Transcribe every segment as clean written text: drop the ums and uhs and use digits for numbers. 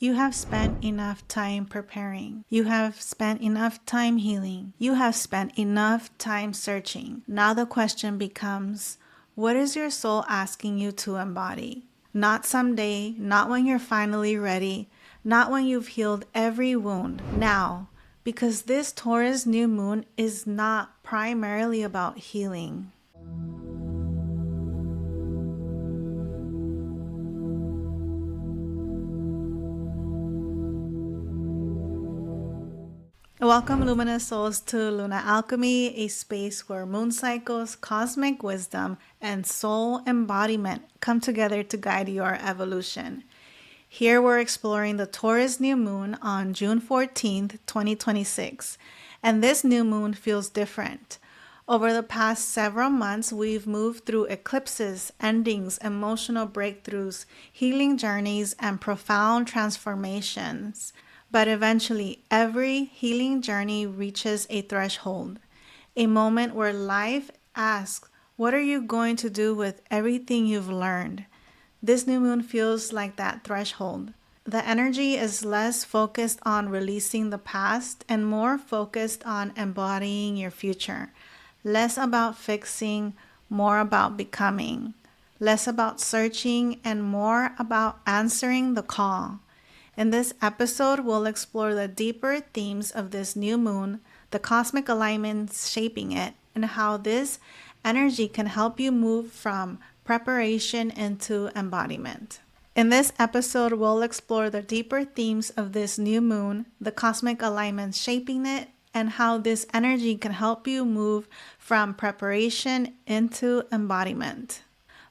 You have spent enough time preparing. You have spent enough time healing. You have spent enough time searching. Now the question becomes, what is your soul asking you to embody? Not someday, not when you're finally ready, not when you've healed every wound. Now, because this Taurus new moon is not primarily about healing. Welcome, luminous souls, to Luna Alchemy, a space where moon cycles, cosmic wisdom, and soul embodiment come together to guide your evolution. Here we're exploring the Taurus new moon on June 14th, 2026, and this new moon feels different. Over the past several months, we've moved through eclipses, endings, emotional breakthroughs, healing journeys, and profound transformations. But eventually, every healing journey reaches a threshold, a moment where life asks, what are you going to do with everything you've learned? This new moon feels like that threshold. The energy is less focused on releasing the past and more focused on embodying your future. Less about fixing, more about becoming. Less about searching and more about answering the call. In this episode, we'll explore the deeper themes of this new moon, the cosmic alignments shaping it, and how this energy can help you move from preparation into embodiment. In this episode, we'll explore the deeper themes of this new moon, the cosmic alignments shaping it, and how this energy can help you move from preparation into embodiment.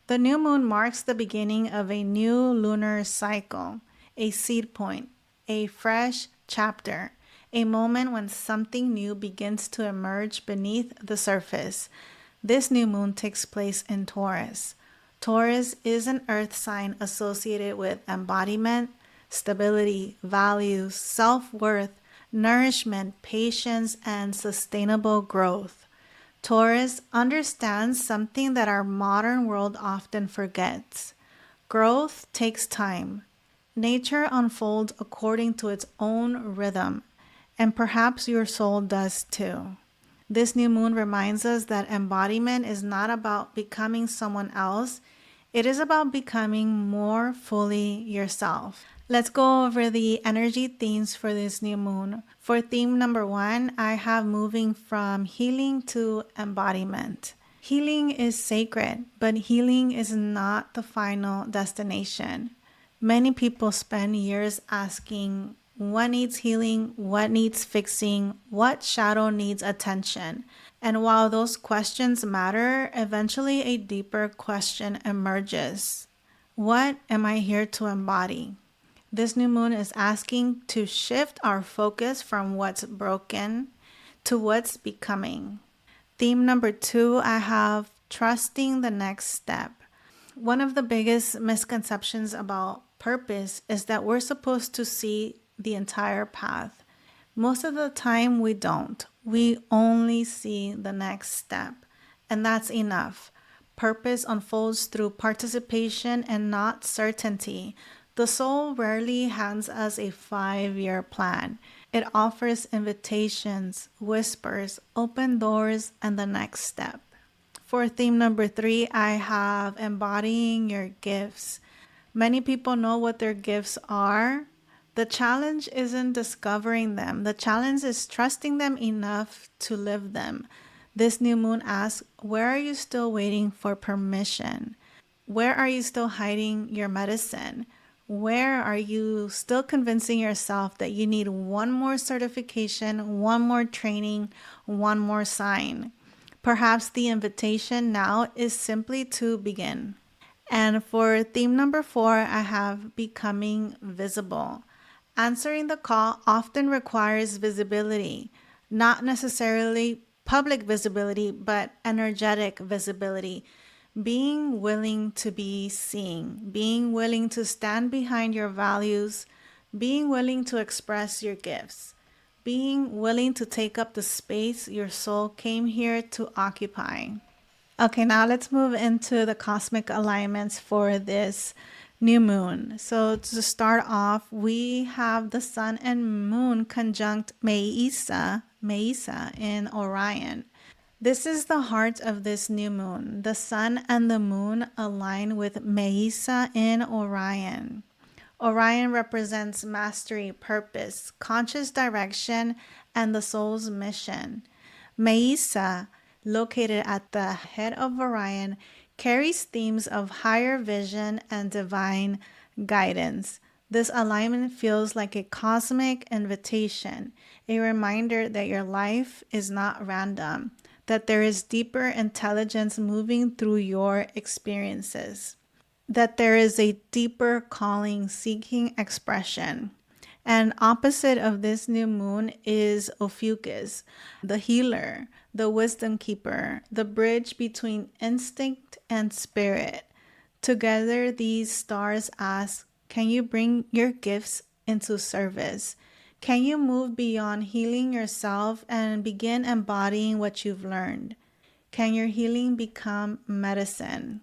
The new moon marks the beginning of a new lunar cycle, a seed point, a fresh chapter, a moment when something new begins to emerge beneath the surface. This new moon takes place in Taurus. Taurus is an earth sign associated with embodiment, stability, values, self-worth, nourishment, patience, and sustainable growth. Taurus understands something that our modern world often forgets. Growth takes time. Nature unfolds according to its own rhythm, and perhaps your soul does too. This new moon reminds us that embodiment is not about becoming someone else, it is about becoming more fully yourself. Let's go over the energy themes for this new moon. For theme number 1, I have moving from healing to embodiment. Healing is sacred, but healing is not the final destination. Many people spend years asking what needs healing, what needs fixing, what shadow needs attention. And while those questions matter, eventually a deeper question emerges. What am I here to embody? This new moon is asking to shift our focus from what's broken to what's becoming. Theme number 2, I have trusting the next step. One of the biggest misconceptions about purpose is that we're supposed to see the entire path. Most of the time we don't. We only see the next step, and that's enough. Purpose unfolds through participation and not certainty. The soul rarely hands us a 5-year plan. It offers invitations, whispers, open doors, and the next step. For theme number 3, I have embodying your gifts. Many people know what their gifts are. The challenge isn't discovering them. The challenge is trusting them enough to live them. This new moon asks, where are you still waiting for permission? Where are you still hiding your medicine? Where are you still convincing yourself that you need one more certification, one more training, one more sign? Perhaps the invitation now is simply to begin. And for theme number 4, I have becoming visible. Answering the call often requires visibility, not necessarily public visibility, but energetic visibility. Being willing to be seen, being willing to stand behind your values, being willing to express your gifts, being willing to take up the space your soul came here to occupy. Okay, now let's move into the cosmic alignments for this New moon. So to start off, we have the sun and moon conjunct Meissa in Orion. This is the heart of this new moon. The sun and the moon align with Meissa in Orion. Orion represents mastery, purpose, conscious direction, and the soul's mission. Meissa, located at the head of Orion, carries themes of higher vision and divine guidance. This alignment feels like a cosmic invitation, a reminder that your life is not random, that there is deeper intelligence moving through your experiences, that there is a deeper calling seeking expression. And opposite of this new moon is Ophiuchus, the healer, the wisdom keeper, the bridge between instinct and spirit. Together, these stars ask, can you bring your gifts into service? Can you move beyond healing yourself and begin embodying what you've learned? Can your healing become medicine?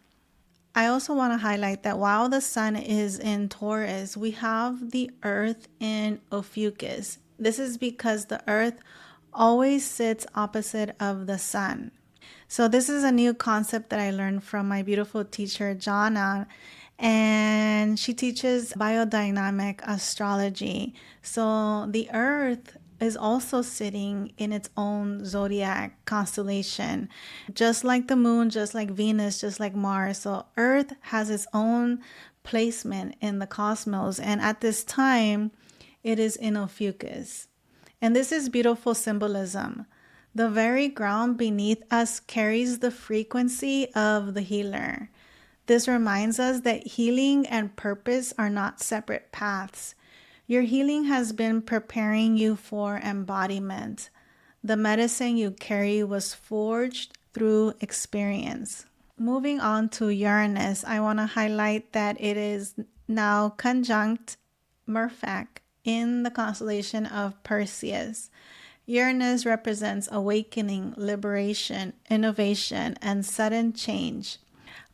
I also want to highlight that while the sun is in Taurus, we have the earth in Ophiuchus. This is because the earth always sits opposite of the sun. So this is a new concept that I learned from my beautiful teacher, Jana, and she teaches biodynamic astrology. So the earth is also sitting in its own zodiac constellation, just like the moon, just like Venus, just like Mars. So Earth has its own placement in the cosmos, and at this time, it is in Ophiuchus. And this is beautiful symbolism. The very ground beneath us carries the frequency of the healer. This reminds us that healing and purpose are not separate paths. Your healing has been preparing you for embodiment. The medicine you carry was forged through experience. Moving on to Uranus, I want to highlight that it is now conjunct Murphec in the constellation of Perseus. Uranus represents awakening, liberation, innovation, and sudden change.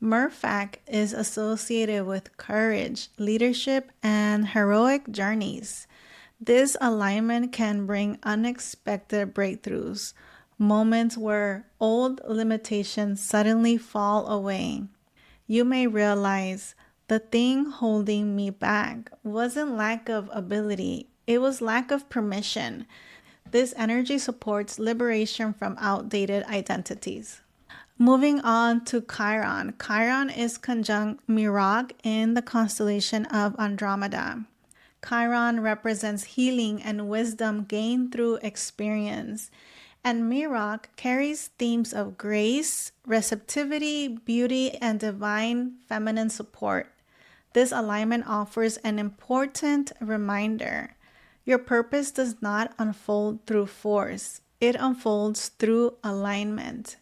Murphec is associated with courage, leadership, and heroic journeys. This alignment can bring unexpected breakthroughs, moments where old limitations suddenly fall away. You may realize the thing holding me back wasn't lack of ability, it was lack of permission. This energy supports liberation from outdated identities. Moving on to Chiron. Chiron is conjunct Mirag in the constellation of Andromeda. Chiron represents healing and wisdom gained through experience, and Mirag carries themes of grace, receptivity, beauty, and divine feminine support. This alignment offers an important reminder. Your purpose does not unfold through force, it unfolds through alignment.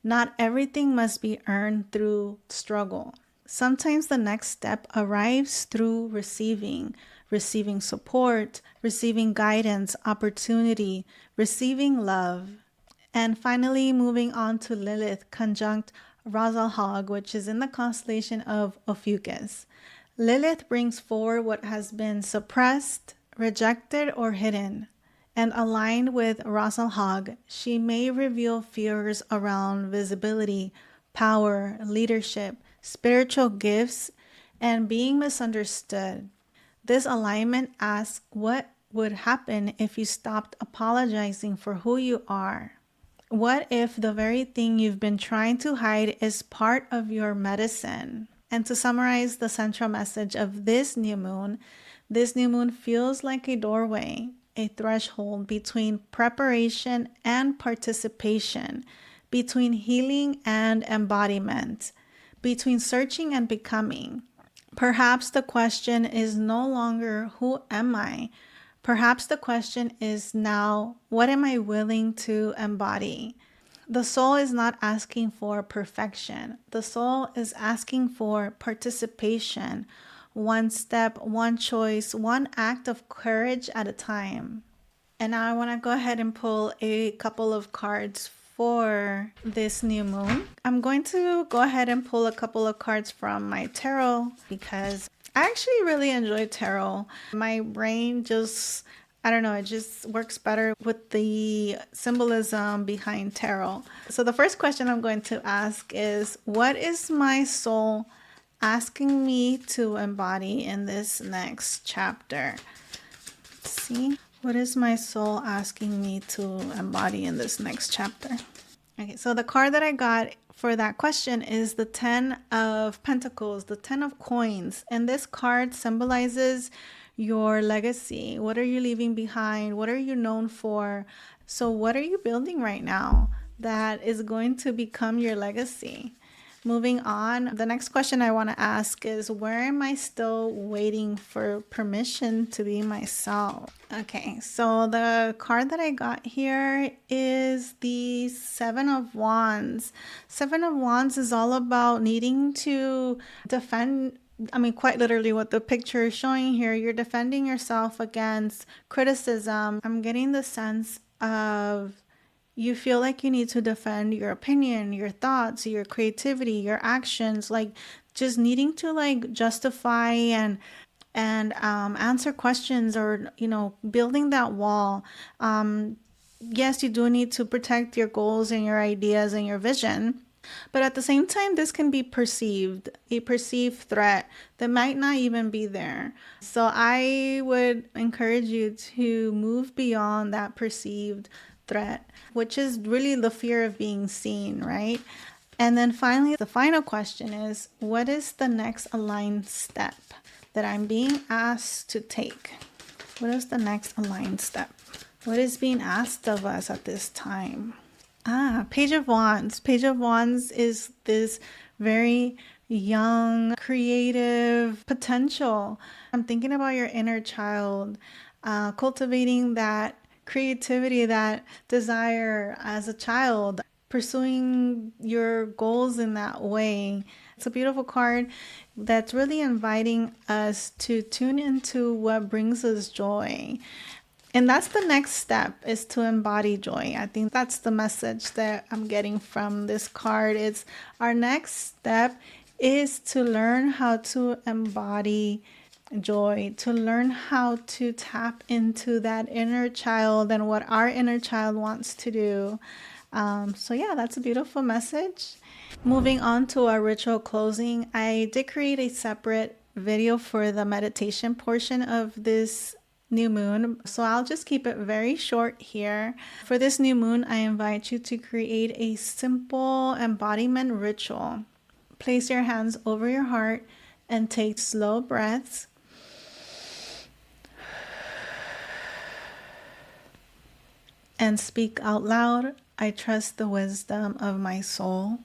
Not everything must be earned through struggle. Sometimes the next step arrives through receiving support, receiving guidance, opportunity, receiving love. And finally, moving on to Lilith, conjunct Rasalhague, which is in the constellation of Ophiuchus. Lilith brings forward what has been suppressed, rejected, or hidden. And aligned with Rasalhague, she may reveal fears around visibility, power, leadership, spiritual gifts, and being misunderstood. This alignment asks what would happen if you stopped apologizing for who you are. What if the very thing you've been trying to hide is part of your medicine? And to summarize the central message of this new moon feels like a doorway, a threshold between preparation and participation, between healing and embodiment, between searching and becoming. Perhaps the question is no longer, who am I? Perhaps the question is now, what am I willing to embody? The soul is not asking for perfection. The soul is asking for participation. One step, one choice, one act of courage at a time. And now I want to go ahead and pull a couple of cards for this new moon. I'm going to go ahead and pull a couple of cards from my tarot because I actually really enjoy tarot. My brain just, I don't know, it just works better with the symbolism behind tarot. So the first question I'm going to ask is, what is my soul asking me to embody in this next chapter? Let's see. What is my soul asking me to embody in this next chapter? Okay, so the card that I got for that question is the 10 of Pentacles, the 10 of Coins. And this card symbolizes your legacy. What are you leaving behind? What are you known for? So what are you building right now that is going to become your legacy? Moving on, the next question I want to ask is, where am I still waiting for permission to be myself? Okay, so the card that I got here is the Seven of Wands. Seven of Wands is all about needing to defend. I mean, quite literally what the picture is showing here, you're defending yourself against criticism. I'm getting the sense of you feel like you need to defend your opinion, your thoughts, your creativity, your actions, like just needing to like justify and answer questions, or building that wall. Yes, you do need to protect your goals and your ideas and your vision, but at the same time, this can be a perceived threat that might not even be there. So I would encourage you to move beyond that perceived threat, which is really the fear of being seen, right? And then finally, the final question is, what is the next aligned step that I'm being asked to take? What is the next aligned step? What is being asked of us at this time? Page of Wands. Page of Wands is this very young, creative potential. I'm thinking about your inner child, cultivating that creativity, that desire as a child, pursuing your goals in that way. It's a beautiful card that's really inviting us to tune into what brings us joy. And that's the next step, is to embody joy. I think that's the message that I'm getting from this card. It's our next step is to learn how to embody joy, to learn how to tap into that inner child and what our inner child wants to do. So yeah, that's a beautiful message. Moving on to our ritual closing, I did create a separate video for the meditation portion of this new moon, so I'll just keep it very short here. For this new moon, I invite you to create a simple embodiment ritual. Place your hands over your heart and take slow breaths. And speak out loud, I trust the wisdom of my soul.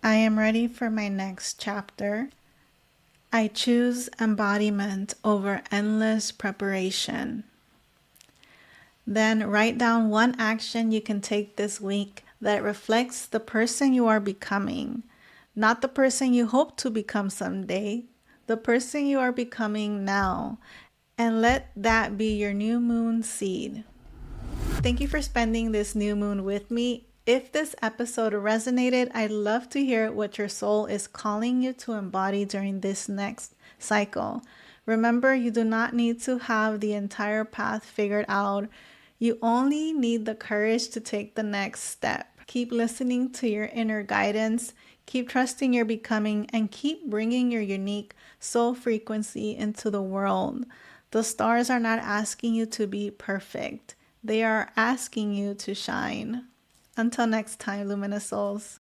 I am ready for my next chapter. I choose embodiment over endless preparation. Then write down one action you can take this week that reflects the person you are becoming, not the person you hope to become someday, the person you are becoming now, and let that be your new moon seed. Thank you for spending this new moon with me. If this episode resonated, I'd love to hear what your soul is calling you to embody during this next cycle. Remember, you do not need to have the entire path figured out. You only need the courage to take the next step. Keep listening to your inner guidance, keep trusting your becoming, and keep bringing your unique soul frequency into the world. The stars are not asking you to be perfect. They are asking you to shine. Until next time, luminous souls.